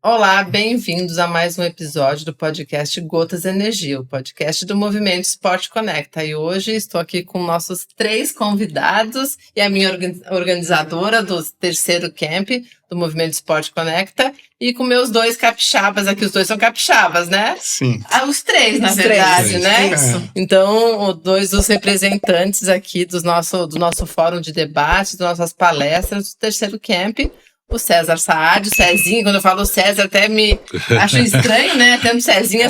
Olá, bem-vindos a mais um episódio do podcast Gotas Energia, o podcast do Movimento Esporte Conecta. E hoje estou aqui com nossos 3 convidados e a minha organizadora do terceiro camp do Movimento Esporte Conecta e com meus 2 capixabas aqui. Os 2 são capixabas, né? Sim. Os 3, na verdade, 3, né? Isso. Então, 2 dos representantes aqui do nosso fórum de debate, das nossas palestras do terceiro camp. O César Saad, o Cezinha, quando eu falo César até me acho estranho, né? Tendo Cezinha,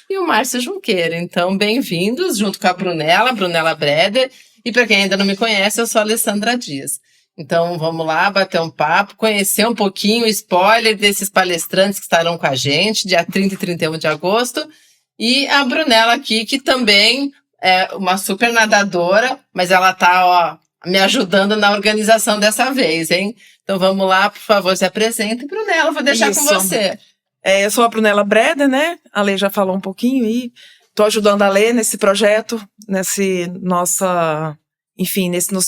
e o Márcio Junqueira. Então, bem-vindos, junto com a Brunella Breder. E para quem ainda não me conhece, eu sou a Alessandra Dias. Então, vamos lá, bater um papo, conhecer um pouquinho o spoiler desses palestrantes que estarão com a gente, dia 30 e 31 de agosto. E a Brunella aqui, que também é uma super nadadora, mas ela tá, me ajudando na organização dessa vez, hein? Então vamos lá, por favor, se apresente. Brunella, vou deixar com você. Eu sou a Brunella Breder, né? A Lê já falou um pouquinho e estou ajudando a Lê nesse projeto, nesse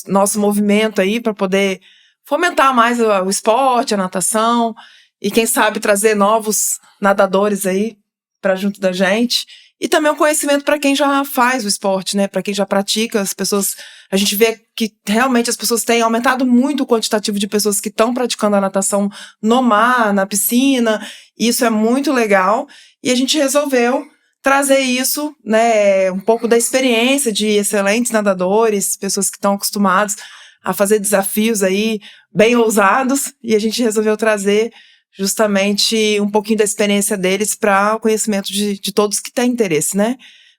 nosso movimento aí para poder fomentar mais o esporte, a natação e quem sabe trazer novos nadadores aí para junto da gente. E também um conhecimento para quem já faz o esporte, né? Para quem já pratica, as pessoas. A gente vê que realmente as pessoas têm aumentado muito o quantitativo de pessoas que estão praticando a natação no mar, na piscina. E isso é muito legal. E a gente resolveu trazer isso, né? Um pouco da experiência de excelentes nadadores, pessoas que estão acostumadas a fazer desafios aí bem ousados. E a gente resolveu trazer justamente um pouquinho da experiência deles para o conhecimento de todos que têm interesse, né?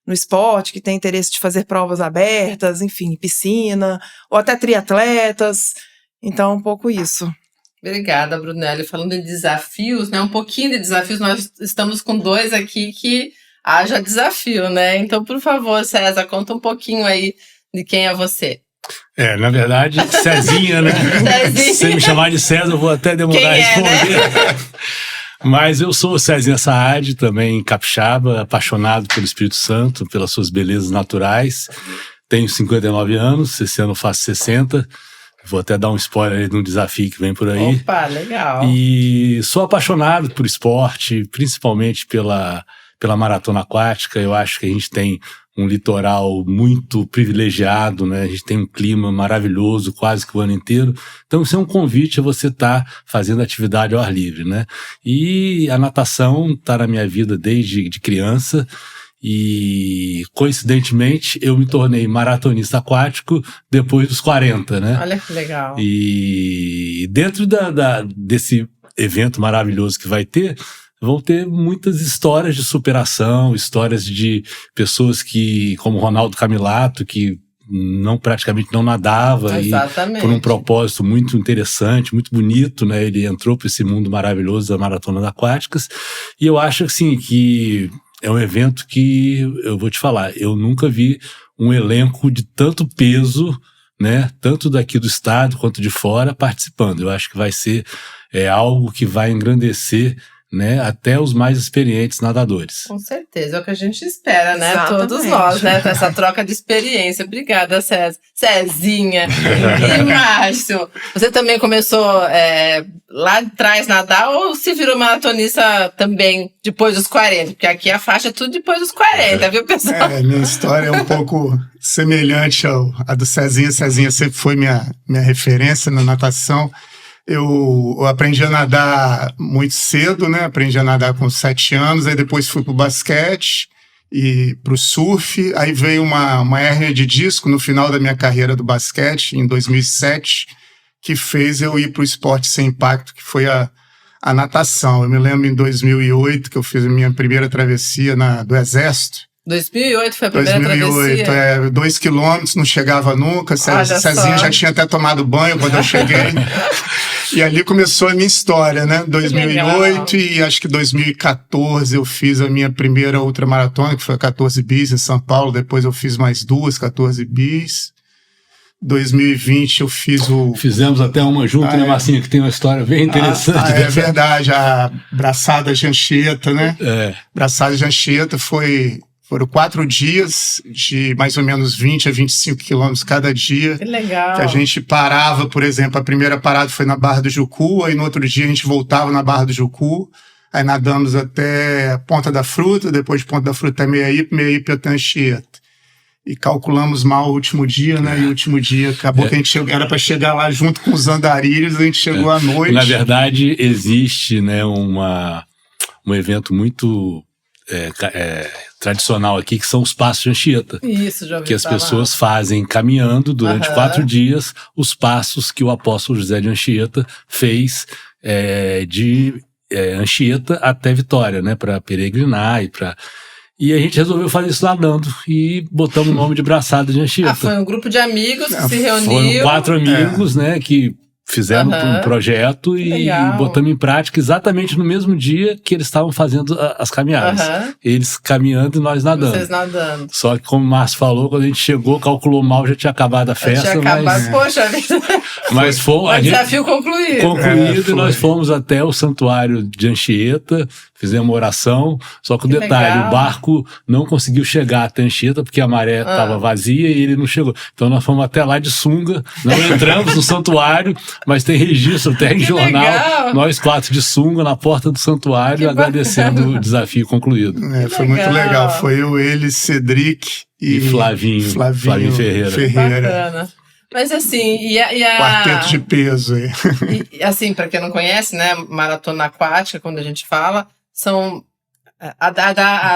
No esporte, que têm interesse de fazer provas abertas, enfim, piscina, ou até triatletas. Então, um pouco isso. Obrigada, Brunella. Falando em desafios, né? Um pouquinho de desafios, nós estamos com 2 aqui que haja desafio, né? Então, por favor, César, conta um pouquinho aí de quem é você. Na verdade, Cezinha, né? Se você me chamar de César, eu vou até demorar a responder. Né? Mas eu sou o Cezinha Saad, também capixaba, apaixonado pelo Espírito Santo, pelas suas belezas naturais. Tenho 59 anos, esse ano eu faço 60. Vou até dar um spoiler aí de um desafio que vem por aí. Opa, legal. E sou apaixonado por esporte, principalmente pela maratona aquática. Eu acho que a gente tem um litoral muito privilegiado, né? A gente tem um clima maravilhoso quase que o ano inteiro. Então isso é um convite a você estar fazendo atividade ao ar livre, né? E a natação está na minha vida desde criança e, coincidentemente, eu me tornei maratonista aquático depois dos 40, né? Olha que legal. E dentro desse evento maravilhoso que vai ter, vão ter muitas histórias de superação, histórias de pessoas que, como Ronaldo Camilato, que praticamente não nadava. Exatamente. E por um propósito muito interessante, muito bonito, né? Ele entrou para esse mundo maravilhoso da maratona aquáticas. E eu acho assim que é um evento que, eu vou te falar, eu nunca vi um elenco de tanto peso, né? Tanto daqui do estado quanto de fora participando. Eu acho que vai ser algo que vai engrandecer, né, até os mais experientes nadadores. Com certeza, é o que a gente espera, né? Exatamente. Todos nós, né? Essa troca de experiência. Obrigada, Cezinha. E Márcio, você também começou lá atrás nadar ou se virou maratonista também depois dos 40? Porque aqui a faixa é tudo depois dos 40, viu, pessoal? Minha história é um pouco semelhante à do Cezinha. Cezinha sempre foi minha referência na natação. Eu aprendi a nadar muito cedo, né? Aprendi a nadar com 7 anos, aí depois fui pro basquete e pro surf. Aí veio uma hérnia de disco no final da minha carreira do basquete, em 2007, que fez eu ir pro esporte sem impacto, que foi a natação. Eu me lembro em 2008 que eu fiz a minha primeira travessia do Exército. 2008 foi a primeira 2008, travessia? 2 quilômetros, não chegava nunca. Cezinha já tinha até tomado banho quando eu cheguei. E ali começou a minha história, né? 2008 e acho que 2014 eu fiz a minha primeira ultramaratona, que foi a 14 bis em São Paulo. Depois eu fiz mais 2, 14 bis. 2020 eu fiz Fizemos até uma junto, né, Marcinho, que tem uma história bem interessante. É verdade, a Braçada Jancheta, né? Braçada Jancheta foi Foram 4 dias de mais ou menos 20 a 25 quilômetros cada dia. Que legal. Que a gente parava, por exemplo, a primeira parada foi na Barra do Jucu, aí no outro dia a gente voltava na Barra do Jucu, aí nadamos até Ponta da Fruta, depois de Ponta da Fruta até Meiaípe até Anchieta. E calculamos mal o último dia, né? E o último dia acabou que a gente era para chegar lá junto com os andarilhos, a gente chegou à noite. Na verdade, existe, né, um evento muito tradicional aqui, que são os passos de Anchieta. Isso, já ouvi que as falar. pessoas fazem caminhando durante 4 dias os passos que o apóstolo José de Anchieta fez de Anchieta até Vitória, né? Para peregrinar e a gente resolveu fazer isso nadando e botamos o nome de Braçada de Anchieta. Foi um grupo de amigos que se reuniu. Foram 4 amigos, né, que fizeram um projeto e botamos em prática exatamente no mesmo dia que eles estavam fazendo as caminhadas. Eles caminhando e nós nadando. Vocês nadando. Só que, como o Márcio falou, quando a gente chegou, calculou mal, já tinha acabado a festa. Já tinha acabado, poxa vida. Mas foi desafio concluído. E nós fomos até o santuário de Anchieta, fizemos uma oração, só que o detalhe, o barco não conseguiu chegar até Anchieta porque a maré estava vazia e ele não chegou. Então nós fomos até lá de sunga, não entramos no santuário, mas tem registro até em jornal, legal. Nós 4 de sunga na porta do santuário, agradecendo o desafio concluído. Foi muito legal, foi eu, ele, Cedric e Flavinho Ferreira. Bacana. Mas assim, Quarteto de peso aí. E assim, para quem não conhece, né, maratona aquática, quando a gente fala, são a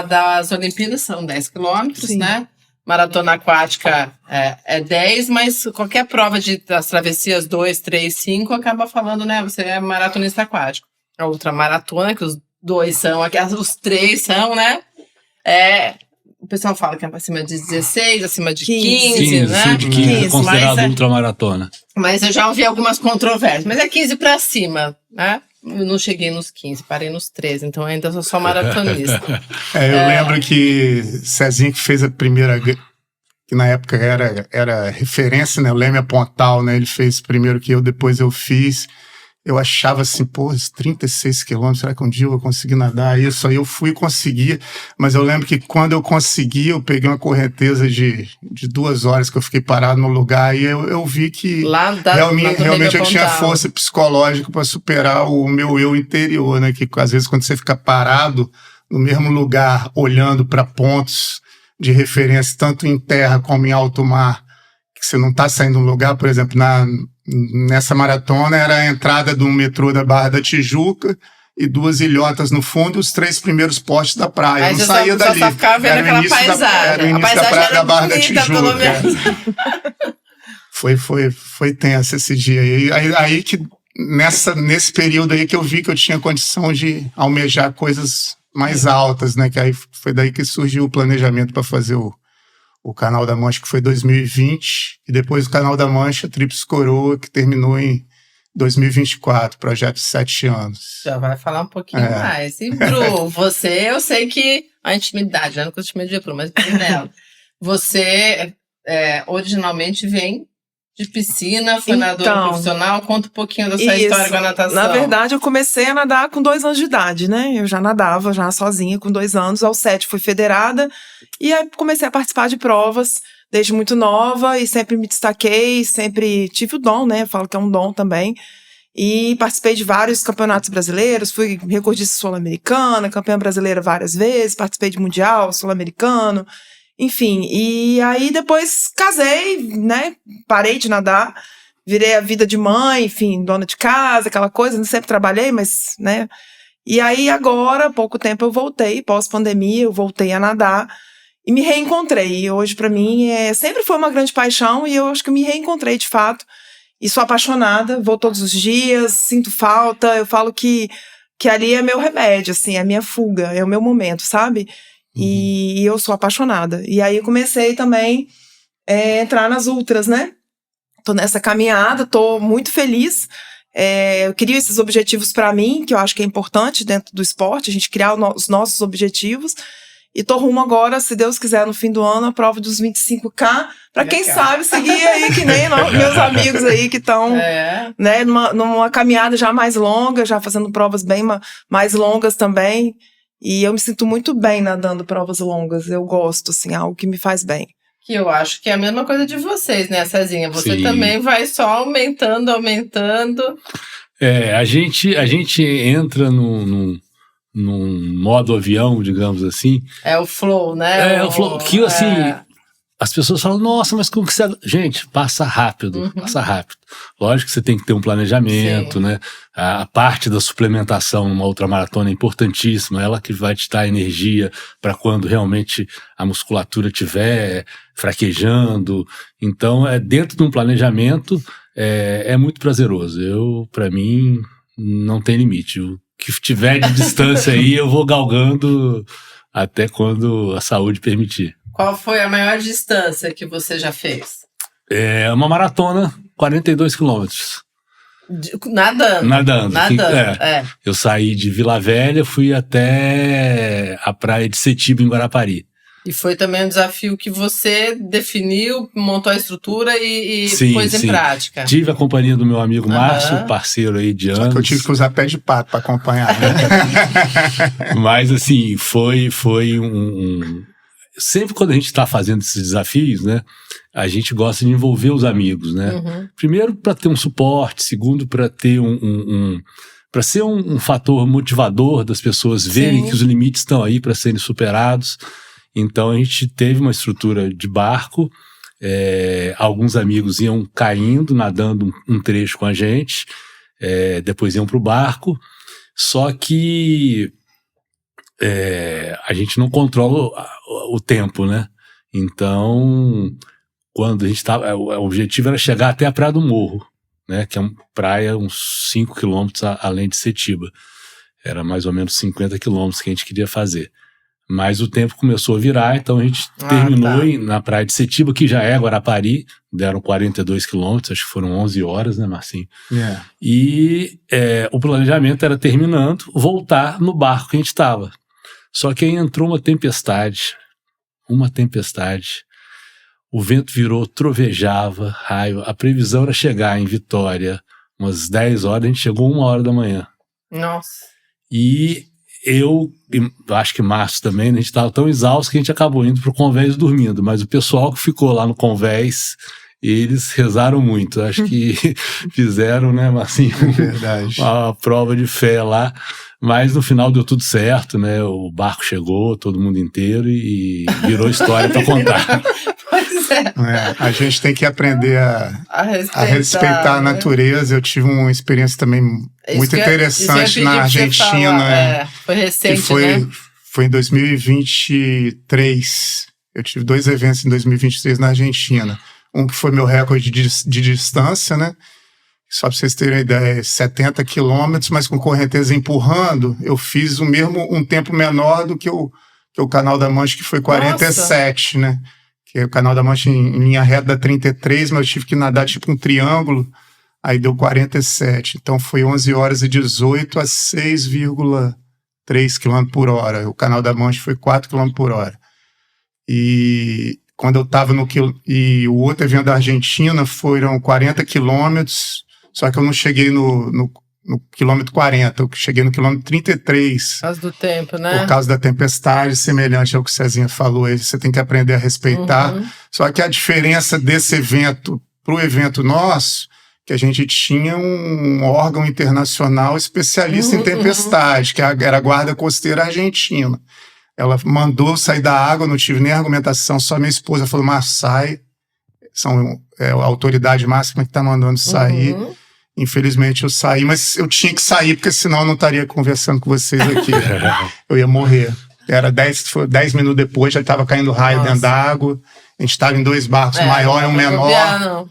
das Olimpíadas são 10 quilômetros, né? Maratona aquática é 10, mas qualquer prova das travessias 2, 3, 5 acaba falando, né? Você é maratonista aquático. A outra maratona, que os 2 são, os 3 são, né? O pessoal fala que é acima de 16, acima de 15, né? Acima de 15 é considerado ultramaratona. Mas eu já ouvi algumas controvérsias. Mas é 15 pra cima, né? Eu não cheguei nos 15, parei nos 13, então ainda sou só maratonista. Eu lembro que Cezinho que fez a primeira, que na época era referência, né? O Leme Pontal, né? Ele fez primeiro que eu, depois eu fiz. Eu achava assim, pô, 36 quilômetros, será que um dia eu vou conseguir nadar isso? Aí eu fui e consegui, mas eu lembro que quando eu consegui, eu peguei uma correnteza de 2 horas que eu fiquei parado no lugar e eu vi que realmente eu tinha força psicológica para superar o meu eu interior, né? Que às vezes quando você fica parado no mesmo lugar, olhando para pontos de referência, tanto em terra como em alto mar, que você não está saindo de um lugar, por exemplo, nessa maratona era a entrada do metrô da Barra da Tijuca e 2 ilhotas no fundo e os 3 primeiros postes da praia. Aí eu não saía dali. Só ficava vendo aquela paisagem. Era o início da praia da Barra da Tijuca. Pelo menos. Foi tenso esse dia. E aí que nesse período aí que eu vi que eu tinha condição de almejar coisas mais altas, né? Que aí foi daí que surgiu o planejamento para fazer o Canal da Mancha, que foi 2020, e depois o Canal da Mancha, Tríplice Coroa, que terminou em 2024, projeto de 7 anos. Já vai falar um pouquinho mais. E, Bru, eu sei que a intimidade, já não consigo te medir, Bru, mas nela. Você originalmente vem de piscina, foi nadador profissional. Conta um pouquinho da sua história com a natação. Na verdade, eu comecei a nadar com 2 anos de idade, né? Eu já nadava, já sozinha, com 2 anos. Aos 7 fui federada. E aí comecei a participar de provas desde muito nova. E sempre me destaquei, sempre tive o dom, né? Eu falo que é um dom também. E participei de vários campeonatos brasileiros. Fui recordista sul-americana, campeã brasileira várias vezes. Participei de mundial, sul-americano. Enfim, e aí depois casei, né, parei de nadar, virei a vida de mãe, enfim, dona de casa, aquela coisa, sempre trabalhei, mas, né, e aí agora, há pouco tempo eu voltei, pós-pandemia, eu voltei a nadar e me reencontrei, e hoje pra mim sempre foi uma grande paixão e eu acho que eu me reencontrei de fato, e sou apaixonada, vou todos os dias, sinto falta, eu falo que ali é meu remédio, assim, é a minha fuga, é o meu momento, sabe? E eu sou apaixonada. E aí eu comecei também a entrar nas ultras, né? Tô nessa caminhada, tô muito feliz. Eu queria esses objetivos para mim, que eu acho que é importante dentro do esporte, a gente criar os nossos objetivos. E tô rumo agora, se Deus quiser, no fim do ano, a prova dos 25K, para quem sabe seguir aí, que nem meus amigos aí que estão né, numa caminhada já mais longa, já fazendo provas bem mais longas também. E eu me sinto muito bem nadando provas longas. Eu gosto, assim, algo que me faz bem. Que eu acho que é a mesma coisa de vocês, né, Cezinha? Você Sim. também vai só aumentando. A gente entra num modo avião, digamos assim. É o flow, né? O flow, que assim, as pessoas falam, nossa, mas como que você... Gente, passa rápido, passa rápido. Lógico que você tem que ter um planejamento, Sim. né? A parte da suplementação numa ultramaratona é importantíssima, ela que vai te dar energia para quando realmente a musculatura estiver fraquejando. Então, dentro de um planejamento, é muito prazeroso. Para mim, não tem limite. O que tiver de distância aí, eu vou galgando até quando a saúde permitir. Qual foi a maior distância que você já fez? É uma maratona, 42 quilômetros. Nadando. Eu saí de Vila Velha, fui até a praia de Setiba, em Guarapari. E foi também um desafio que você definiu, montou a estrutura e pôs em prática. Tive a companhia do meu amigo Márcio, parceiro aí de anos. Só que eu tive que usar pé de pato para acompanhar. Né? Mas assim, foi sempre quando a gente está fazendo esses desafios, né, a gente gosta de envolver os amigos, né? Primeiro, para ter um suporte. Segundo, para ter para ser um fator motivador das pessoas verem que os limites estão aí para serem superados. Então, a gente teve uma estrutura de barco. Alguns amigos iam caindo, nadando um trecho com a gente. Depois iam para o barco. Só que a gente não controla o tempo, né? Então, quando a gente tava, o objetivo era chegar até a Praia do Morro, né? Que é uma praia uns 5 quilômetros além de Setiba. Era mais ou menos 50 quilômetros que a gente queria fazer. Mas o tempo começou a virar, então a gente terminou na praia de Setiba, que já é Guarapari, deram 42 quilômetros, acho que foram 11 horas, né, Marcinho? E o planejamento era, terminando, voltar no barco que a gente estava. Só que aí entrou uma tempestade. O vento virou, trovejava, raio. A previsão era chegar em Vitória umas 10 horas, a gente chegou 1h da manhã. Nossa. E eu acho que Márcio também, né, a gente estava tão exausto que a gente acabou indo pro convés dormindo. Mas o pessoal que ficou lá no convés, eles rezaram muito. Acho que fizeram, né, Marcinho? Verdade. Uma prova de fé lá. Mas no final deu tudo certo, né? O barco chegou, todo mundo inteiro, e virou história para contar. Pois é. A gente tem que aprender a respeitar a né? natureza. Eu tive uma experiência também muito interessante na Argentina. Foi recente, né? Foi em 2023. Eu tive 2 eventos em 2023 na Argentina. Um que foi meu recorde de distância, né? Só para vocês terem uma ideia, 70 quilômetros, mas com correnteza empurrando, eu fiz um tempo menor do que o Canal da Mancha, que foi 47, né? Que o Canal da Mancha em linha reta dá 33, mas eu tive que nadar tipo um triângulo, aí deu 47. Então foi 11 horas e 18 a 6,3 km por hora. O Canal da Mancha foi 4 km por hora. E quando eu estava e o outro evento da Argentina foram 40 quilômetros, só que eu não cheguei no quilômetro 40, eu cheguei no quilômetro 33. Por causa do tempo, né? Por causa da tempestade, semelhante ao que o Cezinha falou aí, você tem que aprender a respeitar. Só que a diferença desse evento pro evento nosso, que a gente tinha um órgão internacional especialista em tempestade, que era a Guarda Costeira Argentina. Ela mandou sair da água, não tive nem argumentação, só minha esposa falou, mas sai. A autoridade máxima que está mandando sair. Infelizmente eu saí, mas eu tinha que sair, porque senão eu não estaria conversando com vocês aqui. Eu ia morrer. Era 10 minutos depois, já estava caindo raio dentro da água. A gente estava em 2 barcos, o maior e um menor.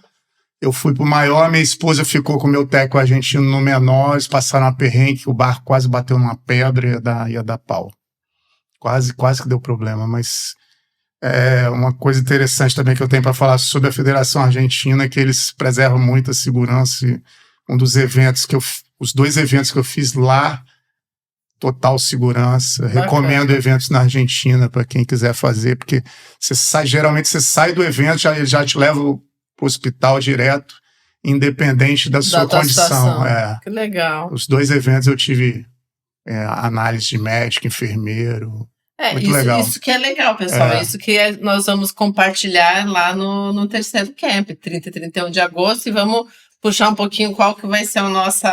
Eu fui pro maior, minha esposa ficou com o meu técnico argentino no menor, eles passaram uma perrengue, o barco quase bateu numa pedra e ia dar pau. Quase que deu problema, mas uma coisa interessante também que eu tenho para falar sobre a Federação Argentina é que eles preservam muito a segurança. E os 2 eventos que eu fiz lá, total segurança. Bacana. Recomendo eventos na Argentina para quem quiser fazer, porque geralmente você sai do evento, já te leva pro hospital direto, independente da sua condição. Que legal. Os 2 eventos eu tive análise de médico, enfermeiro. Muito legal. Isso que é legal, pessoal. Isso que nós vamos compartilhar lá no terceiro camp, 30 e 31 de agosto, e vamos puxar um pouquinho qual que vai ser o nosso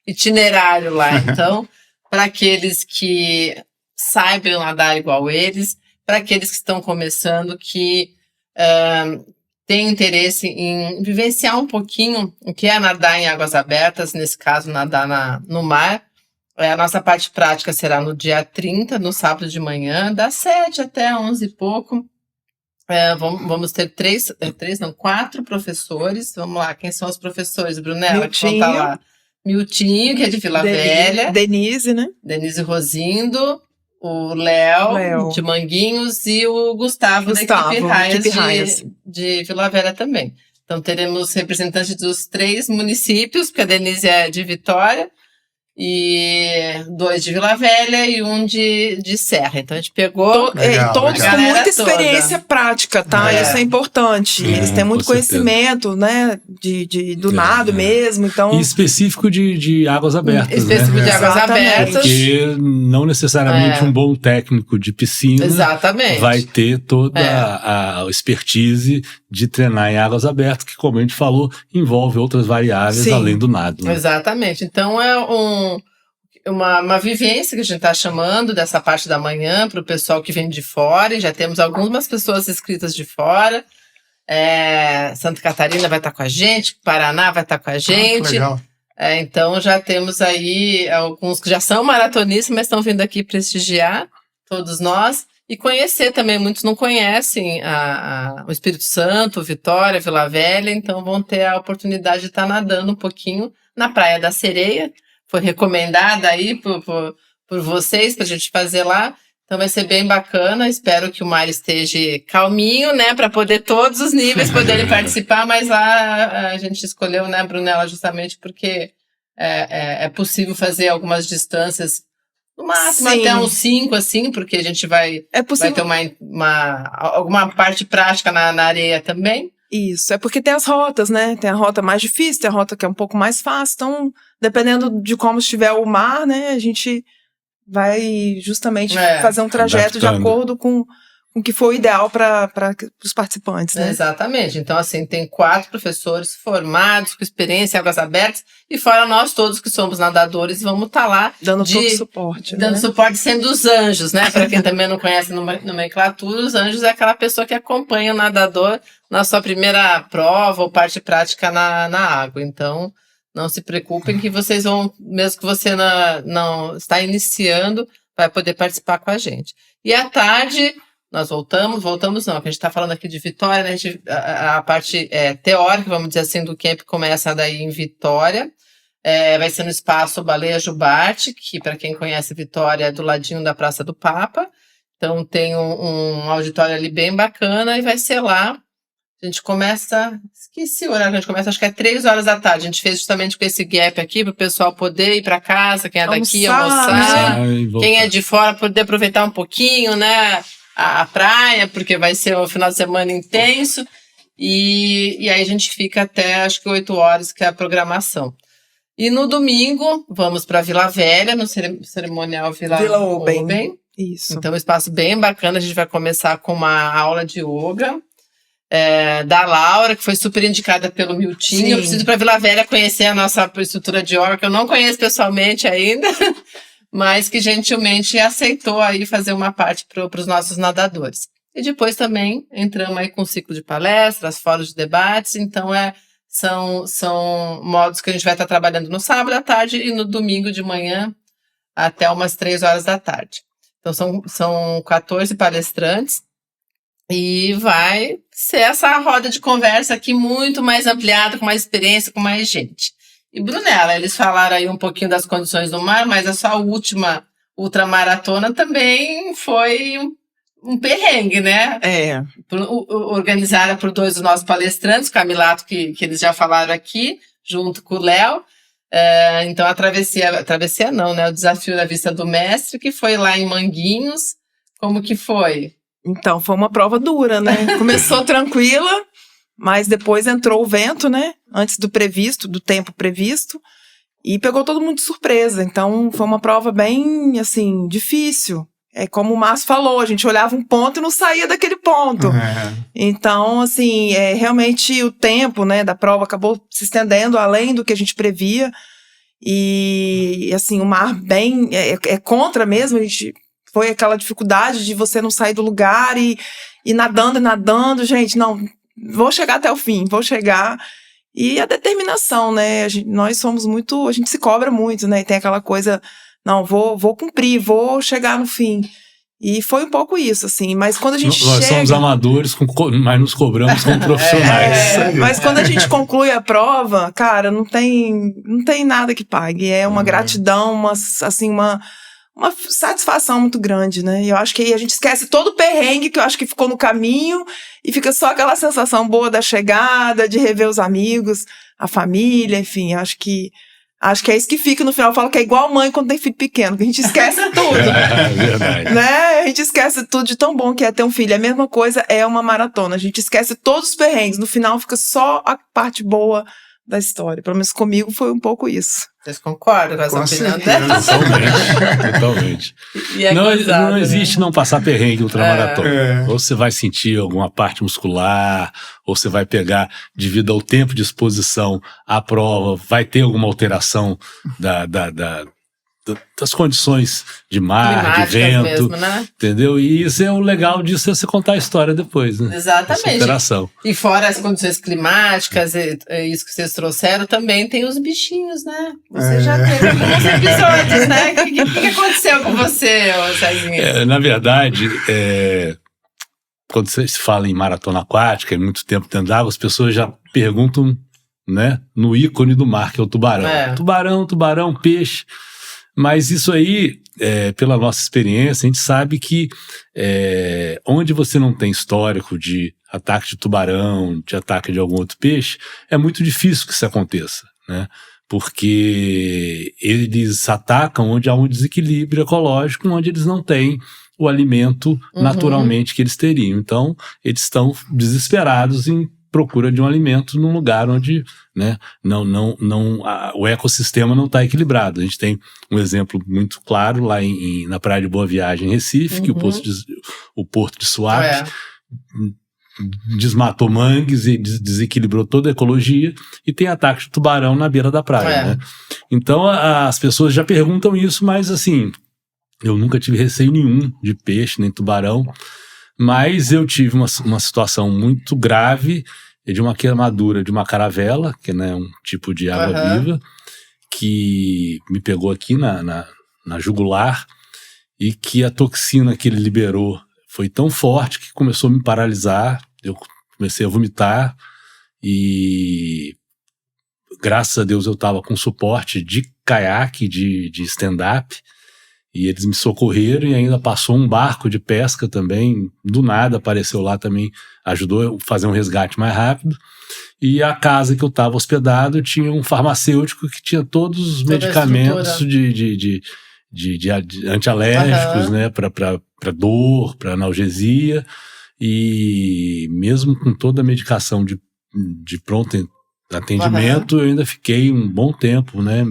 itinerário lá. Então, para aqueles que saibam nadar igual eles, para aqueles que estão começando, que têm interesse em vivenciar um pouquinho o que é nadar em águas abertas, nesse caso, nadar no mar. A nossa parte prática será no dia 30, no sábado de manhã, das 7 até 11 e pouco. Vamos ter 4 professores. Vamos lá, quem são os professores, Brunella? Miltinho. Conta lá. Miltinho, que é de Vila Velha. Denise, né? Denise Rosindo. O Léo, de Manguinhos, e o Gustavo da equipe Raias de Vila Velha também. Então, teremos representantes dos 3 municípios, porque a Denise é de Vitória, e 2 de Vila Velha e 1 de Serra. Então, a gente pegou todos com muita experiência prática, tá? Isso é importante. Eles têm muito conhecimento, né? Do nado mesmo. Então... E específico de águas abertas, específico de águas abertas. Porque não necessariamente um bom técnico de piscina vai ter toda a expertise de treinar em águas abertas, que, como a gente falou, envolve outras variáveis além do nado. Né? Exatamente. Então, é uma vivência que a gente está chamando dessa parte da manhã para o pessoal que vem de fora, e já temos algumas pessoas inscritas de fora. Santa Catarina vai estar com a gente, Paraná vai estar com a gente. Legal. Então já temos aí alguns que já são maratonistas, mas estão vindo aqui prestigiar todos nós e conhecer também. Muitos não conhecem o Espírito Santo, Vitória, Vila Velha, então vão ter a oportunidade de estar nadando um pouquinho na Praia da Sereia. Foi recomendada aí por vocês para a gente fazer lá. Então vai ser bem bacana. Espero que o mar esteja calminho, né? Para poder todos os níveis poderem participar. Mas lá a gente escolheu, né, Brunella, justamente porque é possível fazer algumas distâncias, no máximo até uns 5, assim, porque a gente vai ter alguma parte prática na areia também. Isso, é porque tem as rotas, né? Tem a rota mais difícil, tem a rota que é um pouco mais fácil. Então, dependendo de como estiver o mar, né? A gente vai justamente fazer um trajeto de acordo com o que for ideal para os participantes, né? Exatamente. Então, assim, tem 4 professores formados, com experiência em águas abertas, e fora nós todos que somos nadadores, vamos estar lá dando todo suporte. Dando suporte, sendo os anjos, né? Para quem também não conhece nomenclatura, os anjos é aquela pessoa que acompanha o nadador na sua primeira prova ou parte prática na água. Então, não se preocupem que vocês vão, mesmo que você não está iniciando, vai poder participar com a gente. E à tarde, nós voltamos não, que a gente está falando aqui de Vitória, né? A parte teórica, vamos dizer assim, do camp começa daí em Vitória. Vai ser no espaço Baleia Jubarte, que para quem conhece Vitória é do ladinho da Praça do Papa. Então tem um auditório ali bem bacana e vai ser lá. A gente começa, esqueci o horário que a gente começa, acho que é 3 horas da tarde. A gente fez justamente com esse gap aqui para o pessoal poder ir para casa, quem é daqui almoçar, quem é de fora poder aproveitar um pouquinho, né? A praia, porque vai ser um final de semana intenso. E aí a gente fica até, acho que 8 horas, que é a programação. E no domingo, vamos para Vila Velha, no cerimonial Vila Oben. Isso. Então, um espaço bem bacana. A gente vai começar com uma aula de yoga da Laura, que foi super indicada pelo Miltinho. Sim. Eu preciso ir para Vila Velha conhecer a nossa estrutura de yoga, que eu não conheço pessoalmente ainda, mas que gentilmente aceitou aí fazer uma parte para os nossos nadadores. E depois também entramos aí com um ciclo de palestras, fóruns de debates. Então, são modos que a gente vai estar trabalhando no sábado à tarde e no domingo de manhã até umas 3 horas da tarde. Então, são 14 palestrantes e vai ser essa roda de conversa aqui muito mais ampliada, com mais experiência, com mais gente. E, Brunella, eles falaram aí um pouquinho das condições do mar, mas a sua última ultramaratona também foi um perrengue, né? Organizada por 2 dos nossos palestrantes, Camilato, que eles já falaram aqui, junto com o Léo. Então, a travessia não, né? O desafio da Vista do Mestre, que foi lá em Manguinhos. Como que foi? Então, foi uma prova dura, né? Começou tranquila, mas depois entrou o vento, né? Antes do tempo previsto. E pegou todo mundo de surpresa. Então, foi uma prova bem, assim, difícil. É como o Márcio falou, a gente olhava um ponto e não saía daquele ponto. Então, assim, realmente o tempo, né, da prova acabou se estendendo além do que a gente previa. E, assim, o mar bem... É contra mesmo, a gente... Foi aquela dificuldade de você não sair do lugar e nadando. Gente, não, vou chegar até o fim, vou chegar. E a determinação, né? Nós somos muito... A gente se cobra muito, né? E tem aquela coisa... Não, vou cumprir, vou chegar no fim. E foi um pouco isso, assim. Mas quando a gente Nós somos amadores, mas nos cobramos como profissionais. Mas quando a gente conclui a prova, cara, não tem nada que pague. É uma gratidão, uma satisfação muito grande, né? E eu acho que aí a gente esquece todo o perrengue que eu acho que ficou no caminho e fica só aquela sensação boa da chegada, de rever os amigos, a família, enfim, acho que é isso que fica no final. Eu falo que é igual mãe quando tem filho pequeno, que a gente esquece tudo. É verdade. Né? A gente esquece tudo de tão bom que é ter um filho. A mesma coisa é uma maratona. A gente esquece todos os perrengues. No final fica só a parte boa da história. Pelo menos comigo foi um pouco isso. Vocês concordam com essa opinião dela? Totalmente. E não existe não passar perrengue ultramaratona. É. Ou você vai sentir alguma parte muscular, ou você vai pegar, devido ao tempo de exposição à prova, vai ter alguma alteração das condições de mar, de vento, mesmo, né? entendeu? E isso é o legal disso, é você contar a história depois, né? Exatamente. Essa interação. E fora as condições climáticas, isso que vocês trouxeram, também tem os bichinhos, né? Você já teve alguns episódios, né? O que aconteceu com você, Cezinha? Na verdade, quando se fala em maratona aquática, em muito tempo dentro d'água, as pessoas já perguntam, né, no ícone do mar, que é o tubarão. Tubarão, peixe. Mas isso aí, pela nossa experiência, a gente sabe que onde você não tem histórico de ataque de tubarão, de ataque de algum outro peixe, é muito difícil que isso aconteça, né? Porque eles atacam onde há um desequilíbrio ecológico, onde eles não têm o alimento naturalmente que eles teriam. Então, eles estão desesperados em procura de um alimento num lugar onde, né, o ecossistema não está equilibrado. A gente tem um exemplo muito claro lá na Praia de Boa Viagem, em Recife, que o Porto de Suape desmatou mangues e desequilibrou toda a ecologia, e tem ataque de tubarão na beira da praia, né? Então as pessoas já perguntam isso, mas assim, eu nunca tive receio nenhum de peixe, nem tubarão, mas eu tive uma situação muito grave de uma queimadura de uma caravela, que é, né, um tipo de água viva, que me pegou aqui na jugular, e que a toxina que ele liberou foi tão forte que começou a me paralisar. Eu comecei a vomitar e, graças a Deus, eu estava com suporte de caiaque, de stand-up, e eles me socorreram, e ainda passou um barco de pesca também, do nada apareceu lá também, ajudou a fazer um resgate mais rápido. E a casa que eu estava hospedado tinha um farmacêutico que tinha todos os medicamentos de antialérgicos, né, para dor, para analgesia, e mesmo com toda a medicação de pronto atendimento, eu ainda fiquei um bom tempo, né,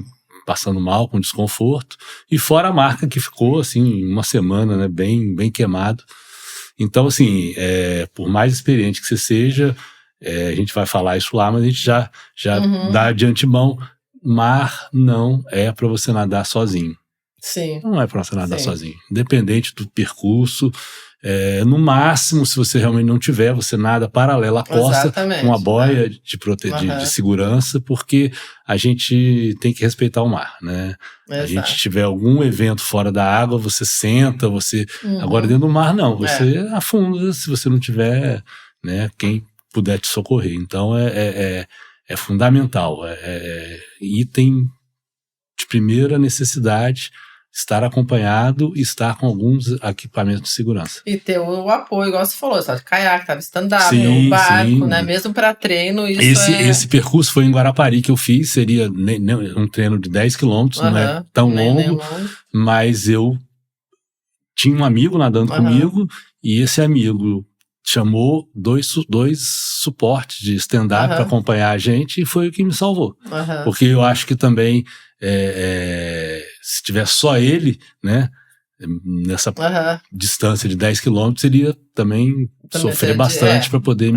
passando mal, com desconforto, e fora a marca que ficou, assim, uma semana, né, bem queimado. Então, assim, por mais experiente que você seja, a gente vai falar isso lá, mas a gente já dá de antemão, mar não é para você nadar sozinho. Sim. Não é para você nadar sozinho. Independente do percurso, no máximo, se você realmente não tiver, você nada paralela à costa, com uma boia de segurança, porque a gente tem que respeitar o mar, né? A gente tiver algum evento fora da água, você senta, agora dentro do mar não, você afunda se você não tiver, né, quem puder te socorrer. Então é fundamental, item de primeira necessidade, estar acompanhado e estar com alguns equipamentos de segurança. E ter o apoio, igual você falou, sabe? Caiaque, tava stand-up, o barco, né? Mesmo para treino, Esse percurso foi em Guarapari que eu fiz, seria um treino de 10 quilômetros, não é tão longo, mas eu tinha um amigo nadando comigo, e esse amigo chamou dois suportes de stand-up para acompanhar a gente, e foi o que me salvou. Porque eu acho que também se tivesse só ele, né, nessa distância de 10 quilômetros, iria também sofrer bastante para poder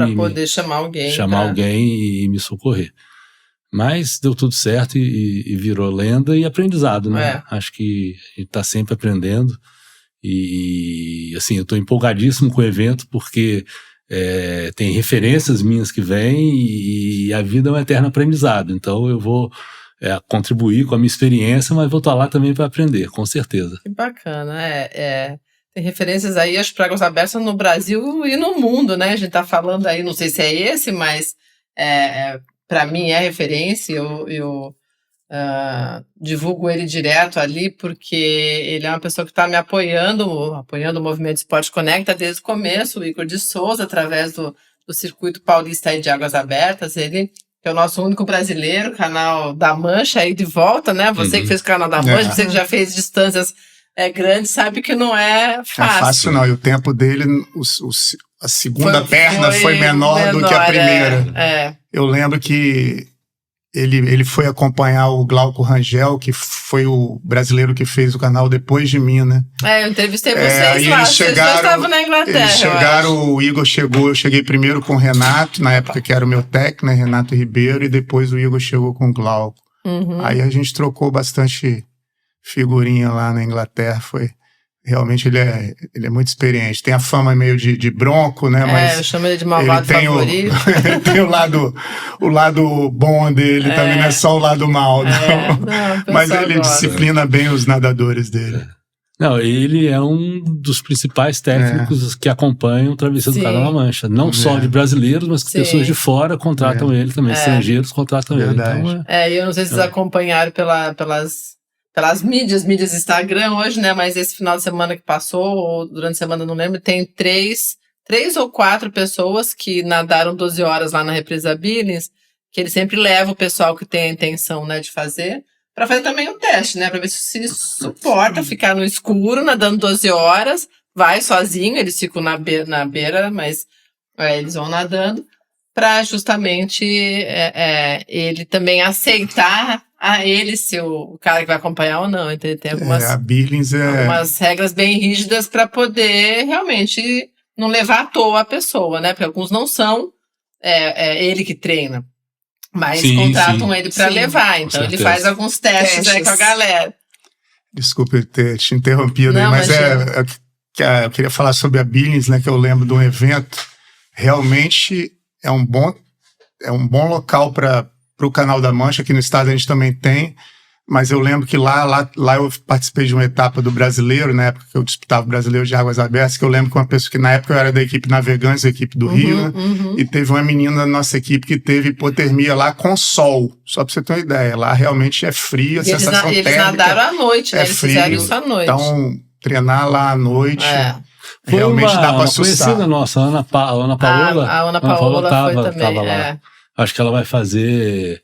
chamar alguém. Alguém e me socorrer. Mas deu tudo certo e virou lenda e aprendizado, né? Acho que a gente está sempre aprendendo. E assim, eu estou empolgadíssimo com o evento, porque tem referências minhas que vêm e a vida é um eterno aprendizado. Então eu vou contribuir com a minha experiência, mas vou estar lá também para aprender, com certeza. Que bacana, tem referências aí, acho, para Águas Abertas no Brasil e no mundo, né? A gente tá falando aí, não sei se é esse, mas para mim é referência, eu divulgo ele direto ali, porque ele é uma pessoa que está me apoiando o Movimento Esporte Conecta desde o começo, o Igor de Souza, através do Circuito Paulista aí de Águas Abertas, ele que é o nosso único brasileiro, canal da Mancha aí de volta, né? Você que fez o canal da Mancha, você que já fez distâncias grandes, sabe que não é fácil. É fácil não, e o tempo dele, a segunda perna foi menor do que a primeira. Eu lembro que ele foi acompanhar o Glauco Rangel, que foi o brasileiro que fez o canal depois de mim, né? Eu entrevistei vocês lá, vocês estavam na Inglaterra. Eles chegaram, o Igor chegou, eu cheguei primeiro com o Renato, na época que era o meu técnico, né, Renato Ribeiro, e depois o Igor chegou com o Glauco. Aí a gente trocou bastante figurinha lá na Inglaterra, realmente ele é muito experiente. Tem a fama meio de bronco, né? Mas eu chamo ele de malvado favorito. Tem o lado bom dele, também não é só o lado mal. Não, mas ele disciplina bem os nadadores dele. Não, ele é um dos principais técnicos que acompanham o Travessia do Canal da Mancha. Não só de brasileiros, mas que pessoas de fora contratam ele também. Estrangeiros contratam ele. Então, eu não sei se vocês acompanharam pelas mídias Instagram hoje, né? Mas esse final de semana que passou, ou durante a semana, não lembro, tem três ou quatro pessoas que nadaram 12 horas lá na Represa Billings, que ele sempre leva o pessoal que tem a intenção, né, de fazer, para fazer também um teste, né? Para ver se suporta ficar no escuro, nadando 12 horas, vai sozinho, eles ficam na beira, mas eles vão nadando, para justamente ele também aceitar ele ser o cara que vai acompanhar ou não. Então ele tem algumas regras bem rígidas para poder realmente não levar à toa a pessoa, né? Porque alguns não são ele que treina, mas contratam ele para levar. Então ele faz alguns testes aí com a galera. Desculpe ter te interrompido aí, mas eu queria falar sobre a Billings, né? Que eu lembro de um evento. Realmente é um bom local para o Canal da Mancha. Aqui no estado a gente também tem, mas eu lembro que lá eu participei de uma etapa do brasileiro, na época que eu disputava o brasileiro de Águas Abertas, que eu lembro que uma pessoa que na época eu era da equipe Navegantes, da equipe do Rio, né? E teve uma menina da nossa equipe que teve hipotermia lá com sol, só pra você ter uma ideia, lá realmente é frio, a sensação térmica. Eles nadaram à noite, né? Eles fizeram isso à noite. Então, treinar lá à noite... Realmente dá pra assustar. Conhecida nossa, Ana Paola. A Ana Paola foi também. Tava lá. Acho que ela vai fazer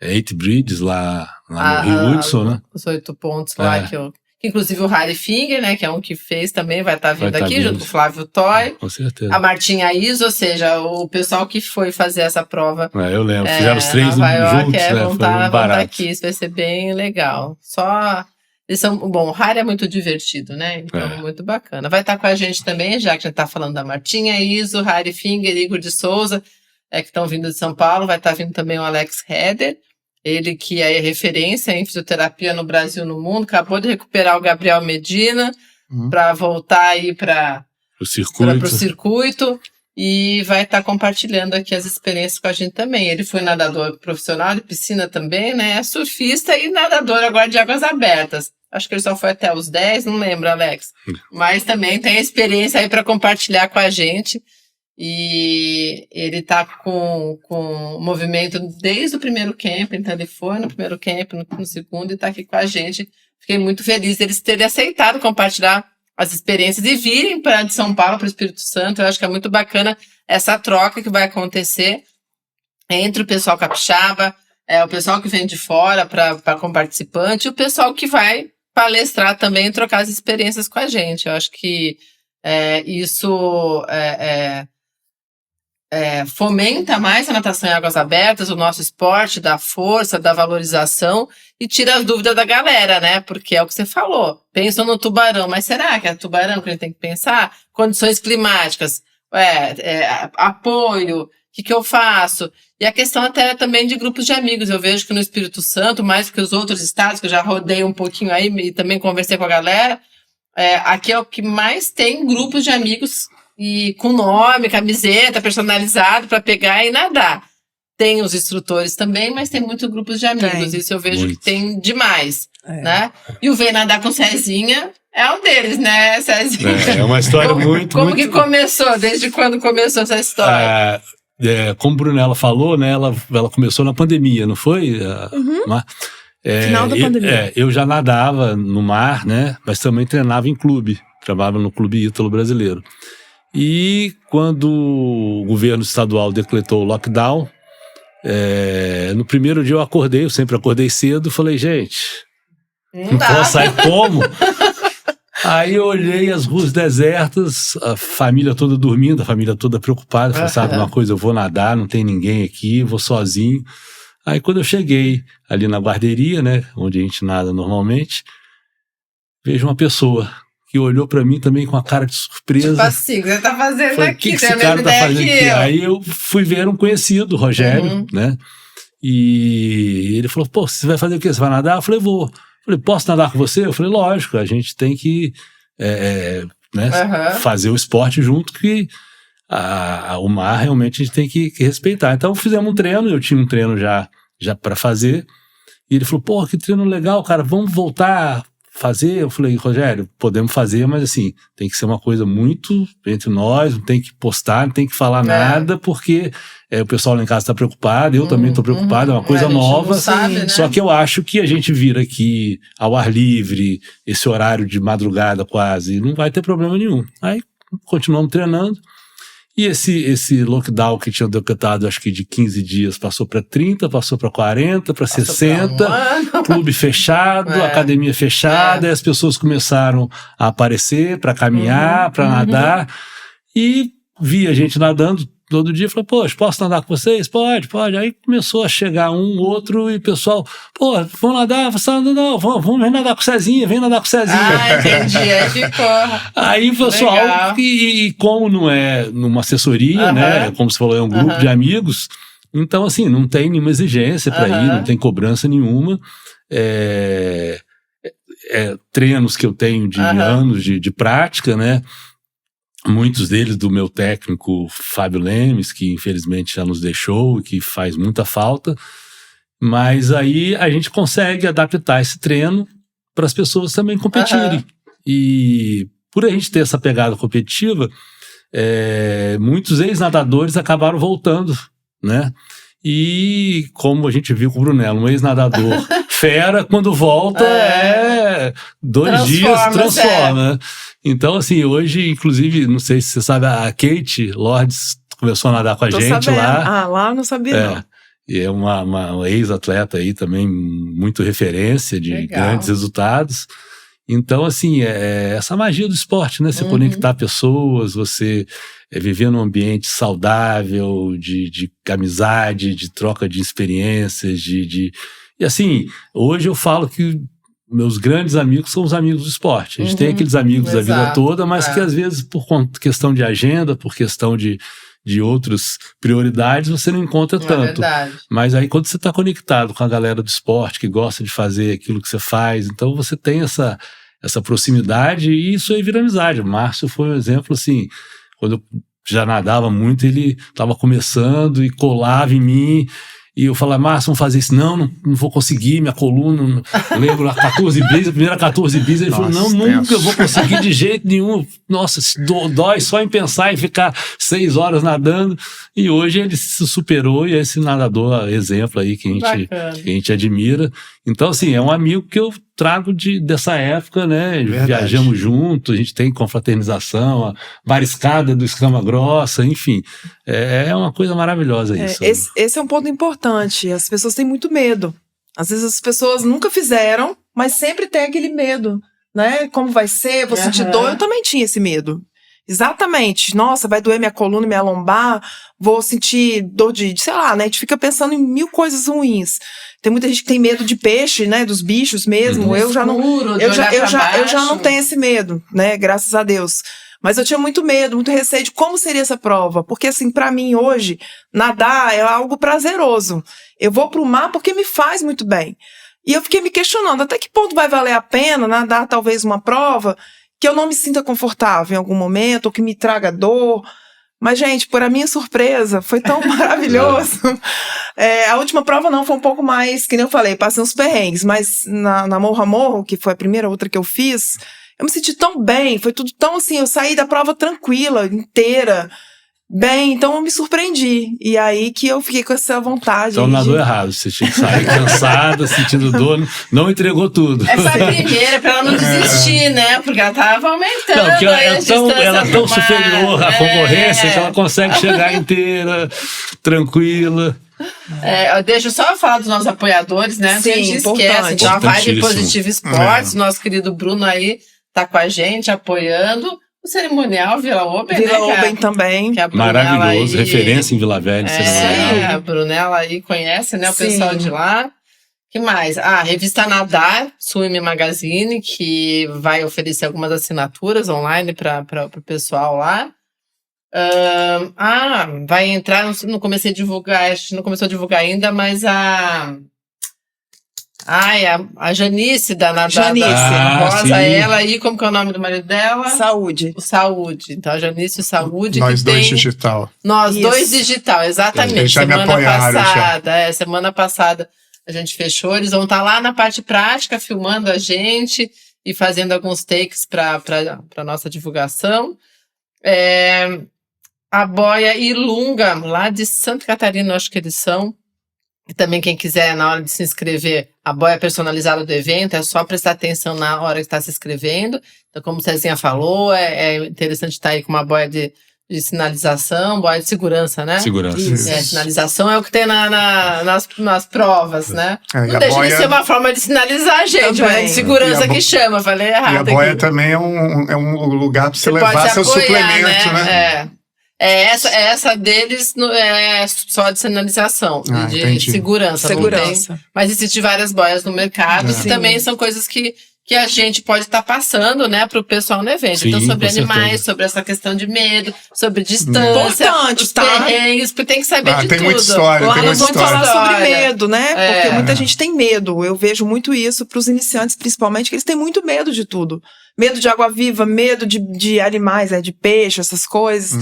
8 Bridges lá no Rio Hudson, né? Os 8 pontos lá, que inclusive o Harry Finger, né, que é um que fez também, vai estar vindo aqui, junto com o Flávio Toy. Com certeza. A Martinha Iso, ou seja, o pessoal que foi fazer essa prova. Eu lembro, fizeram os 3 juntos, né? Vão estar aqui, isso vai ser bem legal. O Harry é muito divertido, né? Então, muito bacana. Vai estar com a gente também, já que a gente está falando da Martinha Iso, Harry Finger, Igor de Souza, que estão vindo de São Paulo. Vai estar vindo também o Alex Heder, ele que é referência em fisioterapia no Brasil e no mundo. Acabou de recuperar o Gabriel Medina para voltar aí para o circuito. E vai estar compartilhando aqui as experiências com a gente também. Ele foi nadador profissional de piscina também, né? É surfista e nadador agora de águas abertas. Acho que ele só foi até os 10, não lembro, Alex. Mas também tem experiência aí para compartilhar com a gente. E ele está com o movimento desde o primeiro camp, então ele foi no primeiro camp, no segundo, e está aqui com a gente. Fiquei muito feliz deles terem aceitado compartilhar as experiências e virem para de São Paulo para o Espírito Santo. Eu acho que é muito bacana essa troca que vai acontecer entre o pessoal capixaba, o pessoal que vem de fora como participante, e o pessoal que vai palestrar também e trocar as experiências com a gente. Eu acho que isso fomenta mais a natação em águas abertas, o nosso esporte, da força, da valorização e tira as dúvidas da galera, né? Porque é o que você falou. Pensam no tubarão, mas será que é tubarão que a gente tem que pensar? Condições climáticas, apoio, o que eu faço? E a questão até também de grupos de amigos. Eu vejo que no Espírito Santo, mais do que os outros estados, que eu já rodei um pouquinho aí e também conversei com a galera, aqui é o que mais tem grupos de amigos e com nome, camiseta, personalizado para pegar e nadar. Tem os instrutores também, mas tem muitos grupos de amigos. Isso eu vejo que tem demais, né? E o Vem Nadar com Cezinha é um deles, né, Cezinha? É uma história Como que começou? Desde quando começou essa história? Como a Brunella falou, né, ela começou na pandemia, não foi? Final da pandemia. Eu já nadava no mar, né, mas também treinava em clube. Trabalhava no Clube Ítalo Brasileiro. E quando o governo estadual decretou o lockdown, no primeiro dia eu sempre acordei cedo, falei, gente, não dá. Posso sair como? Aí eu olhei as ruas desertas, a família toda dormindo, a família toda preocupada, falei, sabe uma coisa, eu vou nadar, não tem ninguém aqui, vou sozinho. Aí quando eu cheguei ali na guarderia, né, onde a gente nada normalmente, vejo uma pessoa que olhou pra mim também com a cara de surpresa. Tipo assim, o que você tá fazendo falei, aqui? O que esse cara tá fazendo aqui? Aí eu fui ver um conhecido, Rogério, né? E ele falou, pô, você vai fazer o quê? Você vai nadar? Eu falei, vou. Eu falei, posso nadar com você? Eu falei, lógico, a gente tem que fazer o esporte junto, que o mar realmente a gente tem que respeitar. Então fizemos um treino, eu tinha um treino já pra fazer, e ele falou, pô, que treino legal, cara, vamos voltar fazer? Eu falei, Rogério, podemos fazer, mas assim, tem que ser uma coisa muito entre nós, não tem que postar, não tem que falar nada, porque o pessoal lá em casa está preocupado, eu também estou preocupado, é uma coisa nova, sabe, né? Só que eu acho que a gente vir aqui ao ar livre, esse horário de madrugada quase, não vai ter problema nenhum. Aí continuamos treinando, e esse lockdown que tinha decretado, acho que de 15 dias, passou para 30, passou para 40, para 60, clube fechado, academia fechada, e as pessoas começaram a aparecer para caminhar, para nadar, e vi a gente nadando todo dia, falei, poxa, posso nadar com vocês? Pode. Aí começou a chegar um, outro, e o pessoal, pô, vamos nadar? Você não, vamos nadar com o Cezinha, vem nadar com o Cezinha. Ah, entendi, aí ficou. Aí o pessoal, e como não é numa assessoria, né, como você falou, é um grupo de amigos, então assim, não tem nenhuma exigência para ir, não tem cobrança nenhuma, treinos que eu tenho de anos de prática, né, muitos deles do meu técnico Fábio Lemes, que infelizmente já nos deixou e que faz muita falta, mas aí a gente consegue adaptar esse treino para as pessoas também competirem. E por a gente ter essa pegada competitiva, muitos ex-nadadores acabaram voltando, né? E como a gente viu com o Brunella, um ex-nadador fera, quando volta, 2 dias, transforma. Então, assim, hoje, inclusive, não sei se você sabe, a Kate Lordes começou a nadar com a gente sabendo. lá. Lá não sabia, não. E é uma ex-atleta aí também, muito referência de grandes resultados. Então, assim, essa magia do esporte, né? Você conectar pessoas, você viver num ambiente saudável, de amizade, de troca de experiências, E assim, hoje eu falo que meus grandes amigos são os amigos do esporte. A gente tem aqueles amigos da vida toda, mas que às vezes por questão de agenda, por questão de outras prioridades, você não encontra tanto. Mas aí quando você está conectado com a galera do esporte, que gosta de fazer aquilo que você faz, então você tem essa proximidade, e isso aí vira amizade. O Márcio foi um exemplo, assim, quando eu já nadava muito, ele estava começando e colava em mim, e eu falava, Márcio, vamos fazer isso. Não vou conseguir, minha coluna, eu lembro, a 14 bis, a primeira 14 bis, ele falou, nunca vou conseguir de jeito nenhum. Nossa, dói só em pensar em ficar 6 horas nadando. E hoje ele se superou, e é esse nadador exemplo aí que a gente admira. Então, assim, é um amigo que eu trago dessa época, né? Viajamos juntos, a gente tem confraternização, a mariscada do Escama Grossa, enfim. É uma coisa maravilhosa isso. Esse é um ponto importante. As pessoas têm muito medo. Às vezes as pessoas nunca fizeram, mas sempre tem aquele medo, né? Como vai ser? Vou sentir dor? Eu também tinha esse medo. Exatamente. Nossa, vai doer minha coluna, minha lombar, vou sentir dor de sei lá, né? A gente fica pensando em 1000 coisas ruins. Tem muita gente que tem medo de peixe, né? Dos bichos mesmo. Eu já não, eu já não tenho esse medo, né? Graças a Deus. Mas eu tinha muito medo, muito receio de como seria essa prova. Porque, assim, pra mim hoje, nadar é algo prazeroso. Eu vou pro mar porque me faz muito bem. E eu fiquei me questionando, até que ponto vai valer a pena nadar talvez uma prova que eu não me sinta confortável em algum momento, ou que me traga dor. Mas, gente, por a minha surpresa, foi tão maravilhoso. A última prova não, foi um pouco mais, que nem eu falei, passei uns perrengues, mas na Morro a Morro, que foi a primeira outra que eu fiz, eu me senti tão bem, foi tudo tão assim, eu saí da prova tranquila, inteira, bem, então eu me surpreendi. E aí que eu fiquei com essa vontade. Então nadou errado, você tinha que sair cansada, sentindo dor, não entregou tudo. Essa primeira, pra ela não desistir, né? Porque ela tava aumentando. Não, porque ela é tão mar, superior à concorrência que ela consegue chegar inteira, tranquila. Deixa eu só falar dos nossos apoiadores, né? Sim, a gente importante. esquece. Então, a Vibe Positiva Esportes, nosso querido Bruno aí, tá com a gente, apoiando. O cerimonial Vila Oben, Vila né? Oben também. Que a Maravilhoso, aí, referência em Vila Velha, cerimonial. A Brunella aí conhece, né? O Sim. pessoal de lá. Que mais? A revista Nadar, Swim Magazine, que vai oferecer algumas assinaturas online para o pessoal lá. Vai entrar, não comecei a divulgar, a gente não começou a divulgar ainda, mas a Janice da Rosa, sim. ela aí, como que é o nome do marido dela? Saúde. O Saúde. Então, a Janice e o Saúde. Nós que dois tem... digital. Nós Isso. dois digital, exatamente. Eles já me apoiaram, Semana passada a gente fechou. Eles vão estar lá na parte prática, filmando a gente e fazendo alguns takes para nossa divulgação. A Boia e Lunga, lá de Santa Catarina, acho que eles são. E também quem quiser, na hora de se inscrever, a boia personalizada do evento, é só prestar atenção na hora que está se inscrevendo. Então, como o Cezinha falou, é interessante estar aí com uma boia de sinalização, boia de segurança, né? Segurança. Sinalização é o que tem nas provas, né? Não deixa boia... de ser uma forma de sinalizar a gente, mas é de segurança que chama, falei errado. E a boia aqui. também é um lugar para você levar seu apoiar, suplemento, né? Essa deles é só de sinalização, de segurança. Mas existem várias boias no mercado, que também são coisas que a gente pode estar passando, né, pro pessoal no evento. Sim, então, sobre animais, certeza. Sobre essa questão de medo, sobre distância, importante, os perrengues, porque tem que saber de tem tudo. Muita história, lá tem nós muita vamos história. falar sobre medo, né? Porque muita gente tem medo. Eu vejo muito isso pros iniciantes, principalmente, que eles têm muito medo de tudo. Medo de água viva, medo de animais, de peixe, essas coisas.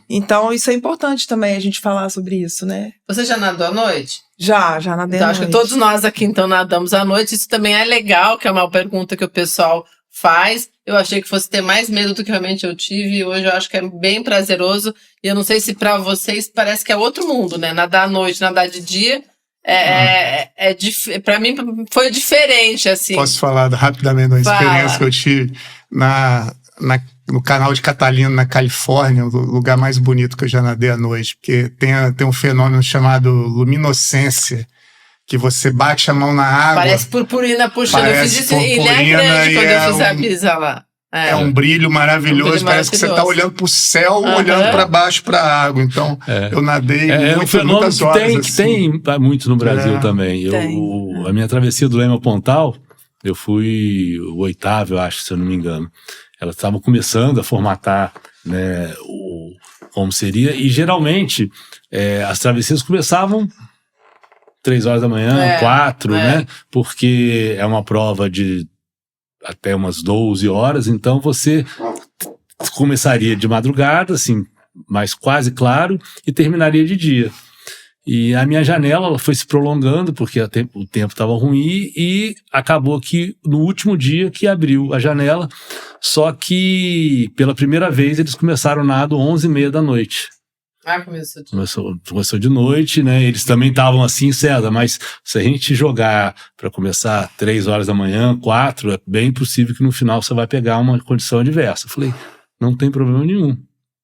Então, isso é importante também, a gente falar sobre isso, né? Você já nadou à noite? Já nadei então, à acho noite. que todos nós aqui, então, nadamos à noite. Isso também é legal, que é uma pergunta que o pessoal faz. Eu achei que fosse ter mais medo do que realmente eu tive. E hoje eu acho que é bem prazeroso. E eu não sei se pra vocês parece que é outro mundo, né? Nadar à noite, nadar de dia. Pra mim foi diferente, assim. Posso falar rapidamente da experiência que eu tive no canal de Catalina, na Califórnia, o lugar mais bonito que eu já nadei à noite, porque tem um fenômeno chamado luminescência, que você bate a mão na água. Parece purpurina puxando. Eu fiz isso em Ilha Grande quando eu fiz a pisa lá. É um brilho maravilhoso, parece que você está olhando para o céu, olhando para baixo para a água. Então, eu nadei muitas horas. Que tem muito no Brasil também. A minha travessia do Leme ao Pontal, eu fui o 8º, eu acho, se eu não me engano. Elas estavam começando a formatar, né, como seria, e geralmente as travessias começavam 3 horas da manhã, 4, né? Porque é uma prova de até umas 12 horas, então você começaria de madrugada, assim, mas quase claro, e terminaria de dia. E a minha janela ela foi se prolongando, porque o tempo estava ruim, e acabou que no último dia que abriu a janela, só que pela primeira vez eles começaram o nado 11h30 da noite. Começou de noite, né? Eles também estavam assim, César, mas se a gente jogar para começar 3 horas da manhã, 4, é bem possível que no final você vai pegar uma condição adversa. Eu falei, não tem problema nenhum.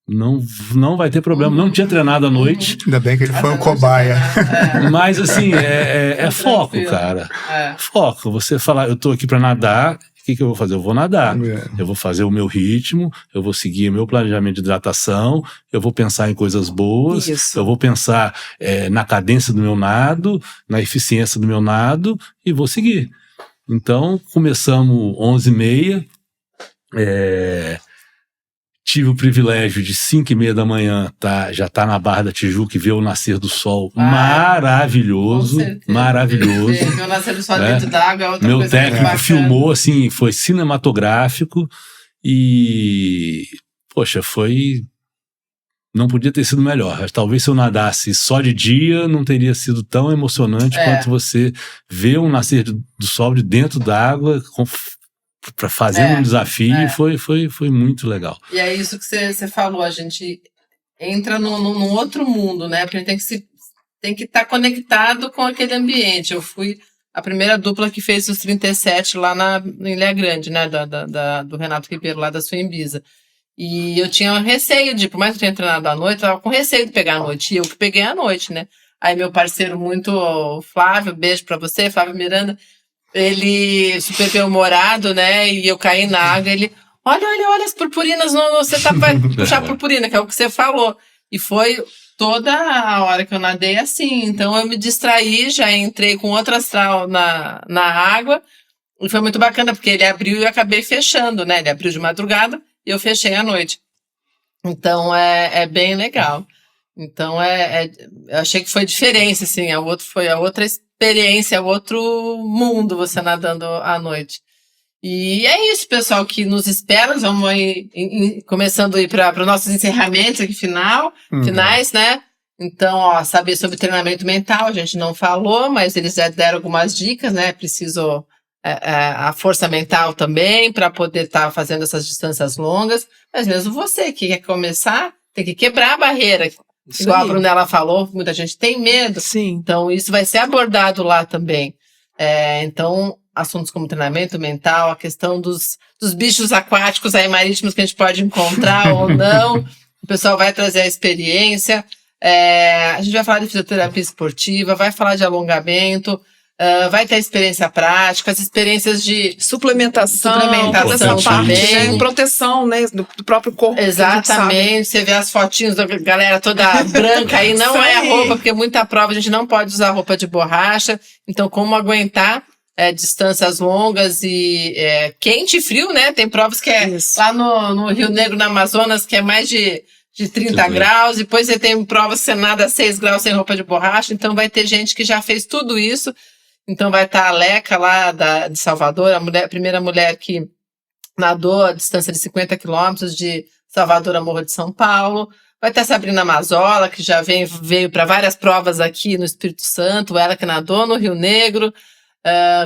Não vai ter problema. Não tinha treinado à noite. Ainda bem que ele foi um cobaia. Mas assim, é foco, cara. Foco. Você falar, eu tô aqui para nadar, O que eu vou fazer? Eu vou nadar. É. Eu vou fazer o meu ritmo, eu vou seguir o meu planejamento de hidratação, eu vou pensar em coisas boas, Isso. eu vou pensar na cadência do meu nado, na eficiência do meu nado e vou seguir. Então, começamos 11h30, tive o privilégio de 5h30 da manhã já tá na Barra da Tijuca e ver o nascer do sol maravilhoso, maravilhoso. Ver o nascer do sol dentro d'água é outra Meu coisa muito técnico bacana. filmou, assim, foi cinematográfico e, poxa, não podia ter sido melhor. Talvez se eu nadasse só de dia, não teria sido tão emocionante quanto você ver um nascer do sol de dentro d'água, fazendo um desafio, foi muito legal. E é isso que você falou, a gente entra num outro mundo, né? Porque a gente tem que estar conectado com aquele ambiente. Eu fui a primeira dupla que fez os 37 lá em Ilha Grande, né? Do Renato Ribeiro, lá da Suembiza. E eu tinha receio por mais que eu tenha treinado à noite, eu tava com receio de pegar à noite. E eu que peguei à noite, né? Aí meu parceiro o Flávio, beijo pra você, Flávio Miranda, ele super bem-humorado, né? E eu caí na água, ele, olha as purpurinas, você vai puxar purpurina, que é o que você falou. E foi toda a hora que eu nadei assim. Então eu me distraí, já entrei com outro astral na água. E foi muito bacana, porque ele abriu e eu acabei fechando, né? Ele abriu de madrugada e eu fechei à noite. Então é bem legal. Então eu achei que foi diferença, assim. Foi a outra experiência, outro mundo você nadando à noite. E é isso, pessoal, que nos espera. Vamos ir começando a ir para os nossos encerramentos aqui finais, né? Então, saber sobre treinamento mental, a gente não falou, mas eles já deram algumas dicas, né? Preciso a força mental também para poder estar fazendo essas distâncias longas. Mas mesmo você que quer começar, tem que quebrar a barreira. Isso Igual aí. a Brunella falou, muita gente tem medo. Sim. Então, isso vai ser abordado lá também. Então, assuntos como treinamento mental, a questão dos bichos aquáticos aí marítimos que a gente pode encontrar ou não. O pessoal vai trazer a experiência. A gente vai falar de fisioterapia esportiva, vai falar de alongamento, vai ter experiência prática, as experiências de Suplementação toda essa parte, também. né? Proteção, né? Do próprio corpo. que a gente sabe. Exatamente, você vê as fotinhos da galera toda branca aí, não Isso é aí. roupa, porque muita prova a gente não pode usar roupa de borracha, então como aguentar distâncias longas e quente e frio, né? Tem provas que Isso. lá no Rio Negro, no Amazonas, que é mais de 30 graus, depois você tem provas que você nada a 6 graus sem roupa de borracha, então vai ter gente que já fez tudo isso. Então vai estar a Leca lá de Salvador, a primeira mulher que nadou a distância de 50 quilômetros de Salvador a Morro de São Paulo. Vai ter a Sabrina Mazola, que já veio para várias provas aqui no Espírito Santo, ela que nadou no Rio Negro,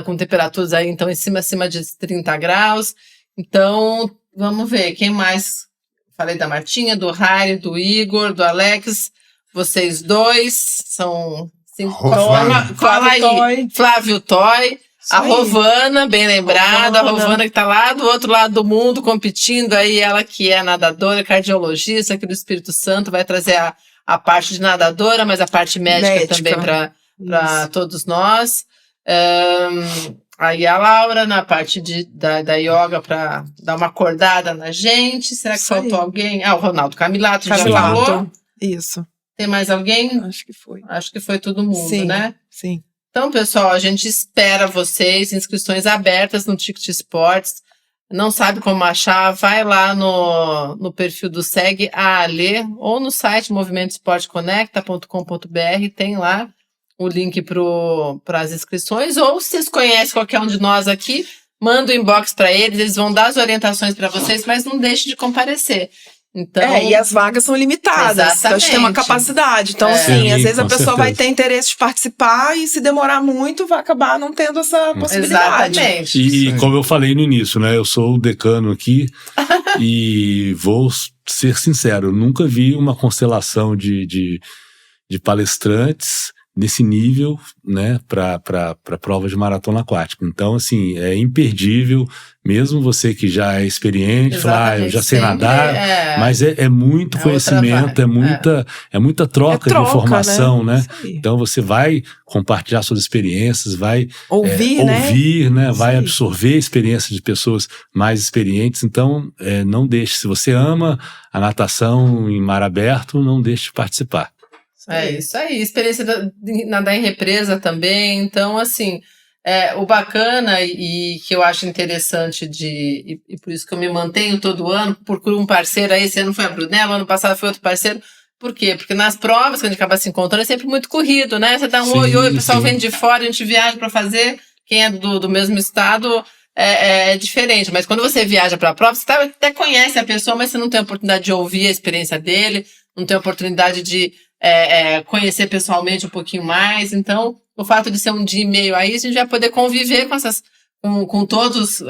com temperaturas aí então em acima de 30 graus. Então, vamos ver, quem mais? Falei da Martinha, do Harry, do Igor, do Alex, vocês dois são... Fala aí, Flávio Toy, a Rovana, bem lembrada, a Rovana que está lá do outro lado do mundo competindo aí, ela que é nadadora, cardiologista aqui do Espírito Santo, vai trazer a parte de nadadora, mas a parte médica. Também para todos nós. Aí a Laura na parte da yoga para dar uma acordada na gente. Será que faltou alguém? O Ronaldo Camilato já falou. Isso. Tem mais alguém? Acho que foi. Acho que foi todo mundo, sim, né? Sim. Então, pessoal, a gente espera vocês, inscrições abertas no Ticket Esportes. Não sabe como achar? Vai lá no perfil do Segue a Ale ou no site movimentoesporteconecta.com.br, tem lá o link para as inscrições. Ou se vocês conhecem qualquer um de nós aqui, manda o inbox para eles vão dar as orientações para vocês, mas não deixe de comparecer. Então, e as vagas são limitadas. Exatamente. Então, a gente tem uma capacidade. Então, assim, às vezes a pessoa vai ter interesse de participar e se demorar muito, vai acabar não tendo essa possibilidade. Exatamente. E como eu falei no início, né? Eu sou o decano aqui e vou ser sincero, eu nunca vi uma constelação de palestrantes, nesse nível, né, para prova de maratona aquática. Então, assim, é imperdível, mesmo você que já é experiente, falar, eu já sei nadar, mas é muito conhecimento, é muita troca de informação, né? Então, você vai compartilhar suas experiências, vai ouvir, né? Vai absorver a experiência de pessoas mais experientes. Então, não deixe, se você ama a natação em mar aberto, não deixe de participar. É isso aí, experiência de nadar em represa também, então assim, o bacana e que eu acho interessante e por isso que eu me mantenho todo ano, procuro um parceiro aí, esse ano foi a Brunella, ano passado foi outro parceiro, por quê? Porque nas provas que a gente acaba se encontrando é sempre muito corrido, né, você dá um oi, o pessoal vem de fora, a gente viaja para fazer, quem é do mesmo estado é diferente, mas quando você viaja para a prova, você até conhece a pessoa, mas você não tem a oportunidade de ouvir a experiência dele, não tem a oportunidade de conhecer pessoalmente um pouquinho mais. Então, o fato de ser um dia e meio aí, a gente vai poder conviver com todos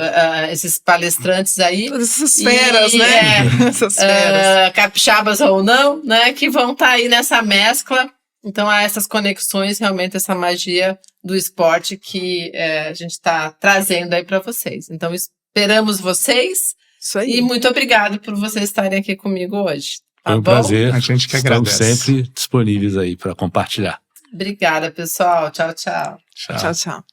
esses palestrantes aí. Todas essas feras, né? Essas feras. Capixabas ou não, né? Que vão estar aí nessa mescla. Então, há essas conexões, realmente, essa magia do esporte que a gente está trazendo aí para vocês. Então, esperamos vocês. Isso aí. E muito obrigado por vocês estarem aqui comigo hoje. Foi um prazer. A gente que Estamos agradece. sempre disponíveis aí para compartilhar. Obrigada, pessoal. Tchau, tchau. Tchau, tchau.